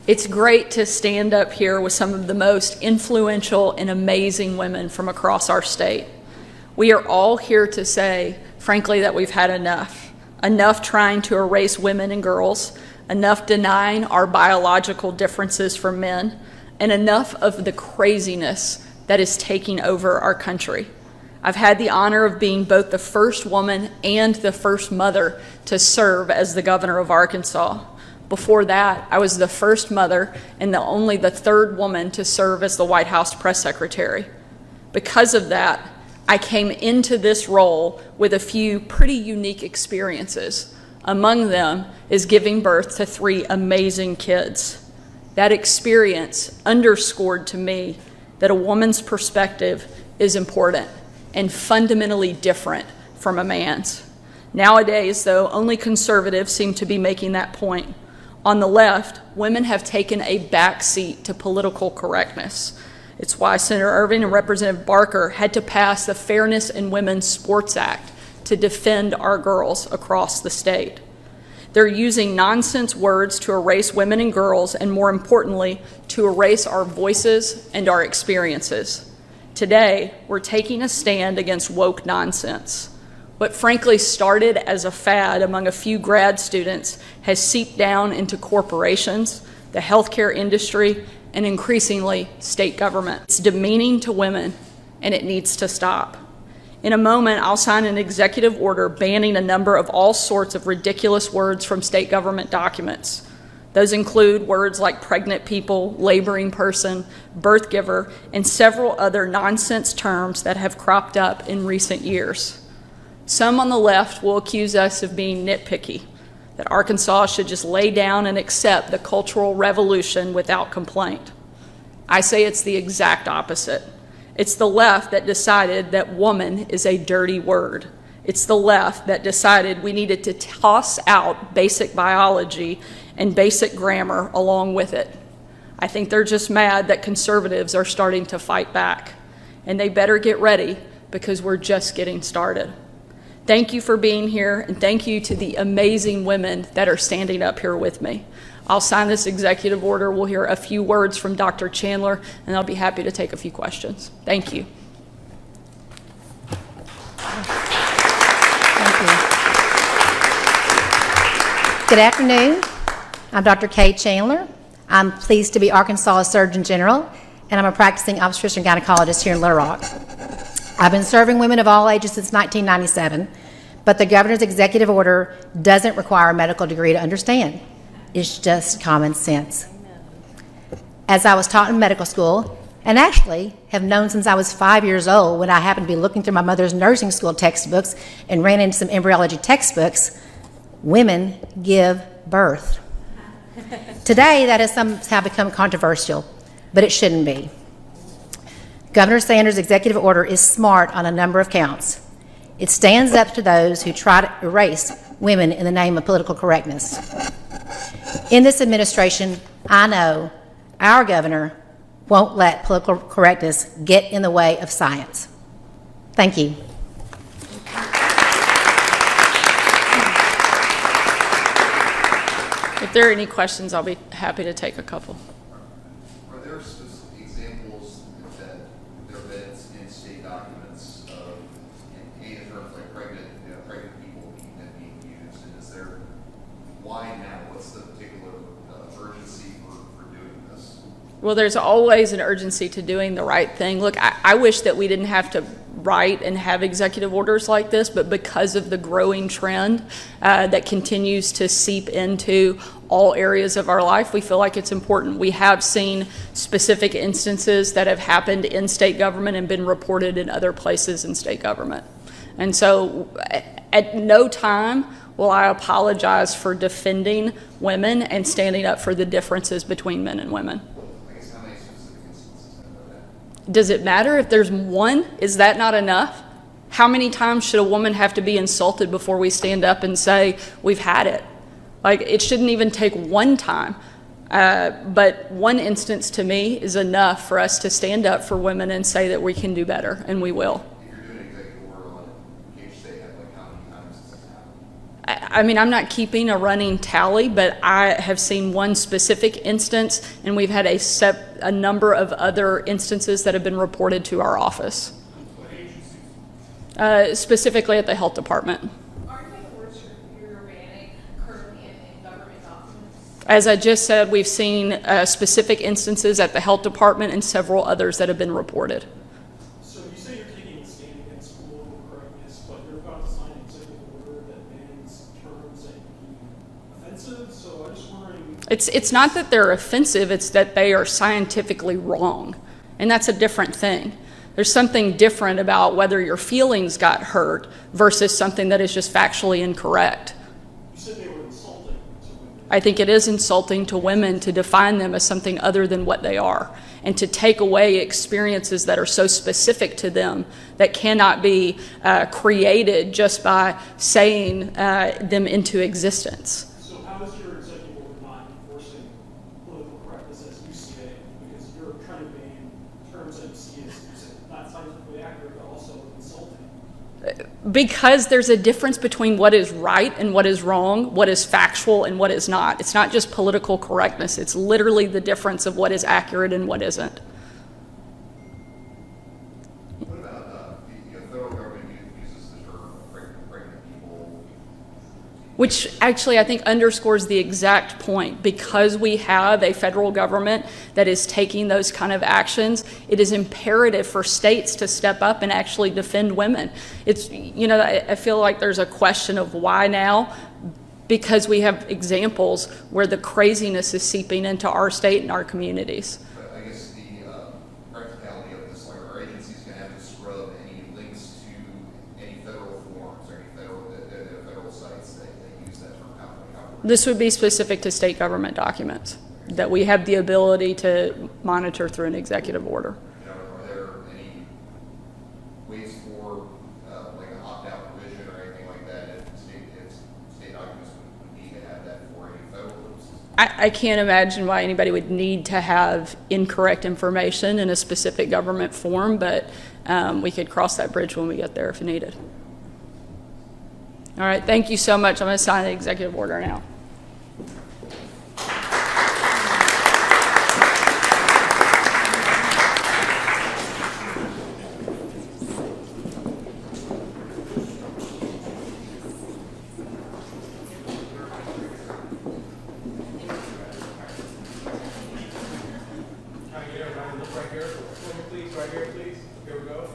It's great to stand up here with some of the most influential and amazing women from across our state. We are all here to say, frankly, that we've had enough. Enough trying to erase women and girls, enough denying our biological differences from men, and enough of the craziness that is taking over our country. I've had the honor of being both the first woman and the first mother to serve as the governor of Arkansas. Before that, I was the first mother and only the third woman to serve as the White House press secretary. Because of that, I came into this role with a few pretty unique experiences. Among them is giving birth to 3 amazing kids. That experience underscored to me that a woman's perspective is important and fundamentally different from a man's. Nowadays, though, only conservatives seem to be making that point. On the left, women have taken a back seat to political correctness. It's why Senator Irving and Representative Barker had to pass the Fairness in Women's Sports Act to defend our girls across the state. They're using nonsense words to erase women and girls, and more importantly, to erase our voices and our experiences. Today, we're taking a stand against woke nonsense. What frankly started as a fad among a few grad students has seeped down into corporations, the healthcare industry, and increasingly state government. It's demeaning to women, and it needs to stop. In a moment, I'll sign an executive order banning a number of all sorts of ridiculous words from state government documents. Those include words like pregnant people, laboring person, birth giver, and several other nonsense terms that have cropped up in recent years. Some on the left will accuse us of being nitpicky, that Arkansas should just lay down and accept the cultural revolution without complaint. I say it's the exact opposite. It's the left that decided that woman is a dirty word. It's the left that decided we needed to toss out basic biology and basic grammar along with it. I think they're just mad that conservatives are starting to fight back, and they better get ready because we're just getting started. Thank you for being here, and thank you to the amazing women that are standing up here with me. I'll sign this executive order. We'll hear a few words from Dr. Chandler, and I'll be happy to take a few questions. Thank you. Thank you. Good afternoon. I'm Dr. Kay Chandler. I'm pleased to be Arkansas Surgeon General, and I'm a practicing obstetrician gynecologist here in Little Rock. I've been serving women of all ages since 1997, but the governor's executive order doesn't require a medical degree to understand. It's just common sense. As I was taught in medical school, and actually have known since I was 5 years old when I happened to be looking through my mother's nursing school textbooks and ran into some embryology textbooks, women give birth. Today, that has somehow become controversial, but it shouldn't be. Governor Sanders' executive order is smart on a number of counts. It stands up to those who try to erase women in the name of political correctness. In this administration, I know our governor won't let political correctness get in the way of science. Thank you. If there are any questions, I'll be happy to take a couple. Are there specific examples that there have been in state documents of any terms like pregnant people being used? And is there, why now? What's the particular urgency for doing this? Well, there's always an urgency to doing the right thing. Look, I wish that we didn't have to write and have executive orders like this, but because of the growing trend that continues to seep into all areas of our life, we feel like it's important. We have seen specific instances that have happened in state government and been reported in other places in state government. And so at no time will I apologize for defending women and standing up for the differences between men and women. Does it matter if there's one? Is that not enough? How many times should a woman have to be insulted before we stand up and say, we've had it? Like, it shouldn't even take one time. But one instance to me is enough for us to stand up for women and say that we can do better, and we will. If you're doing executive order on it, can't you say that, like, how many times has this happened? I mean, I'm not keeping a running tally, but I have seen one specific instance, and we've had a number of other instances that have been reported to our office. What agencies? Specifically at the health department. Aren't the words you're banning currently in government documents? As I just said, we've seen specific instances at the health department and several others that have been reported. So you say you're taking a stand against political correctness, but you're about to sign an executive order that bans terms that can be offensive. So I'm just wondering. It's not that they're offensive, it's that they are scientifically wrong. And that's a different thing. There's something different about whether your feelings got hurt versus something that is just factually incorrect. You said they were insulting to women. I think it is insulting to women to define them as something other than what they are, and to take away experiences that are so specific to them that cannot be created just by saying them into existence. So how is your executive order not enforcing political correctness as you see it? Because you're trying to ban terms that you see as not scientifically accurate, but also insulting. Because there's a difference between what is right and what is wrong, what is factual and what is not. It's not just political correctness. It's literally the difference of what is accurate and what isn't. What about, the federal government uses the term pregnant people? Which actually I think underscores the exact point. Because we have a federal government that is taking those kind of actions, it is imperative for states to step up and actually defend women. It's, you know, I feel like there's a question of why now, because we have examples where the craziness is seeping into our state and our communities. But I guess the practicality of this, like, our agency's gonna have to scrub any links to any federal forms or any federal sites that use that term. How This would be specific to state government documents that we have the ability to monitor through an executive order. you know, are there any ways for like an opt-out provision or anything like that if state documents would need to have that for any federal purposes? I can't imagine why anybody would need to have incorrect information in a specific government form, but we could cross that bridge when we get there if needed. All right, thank you so much. I'm going to sign the executive order now. Can I get everybody to look right here? Please, right here, please. Here we go.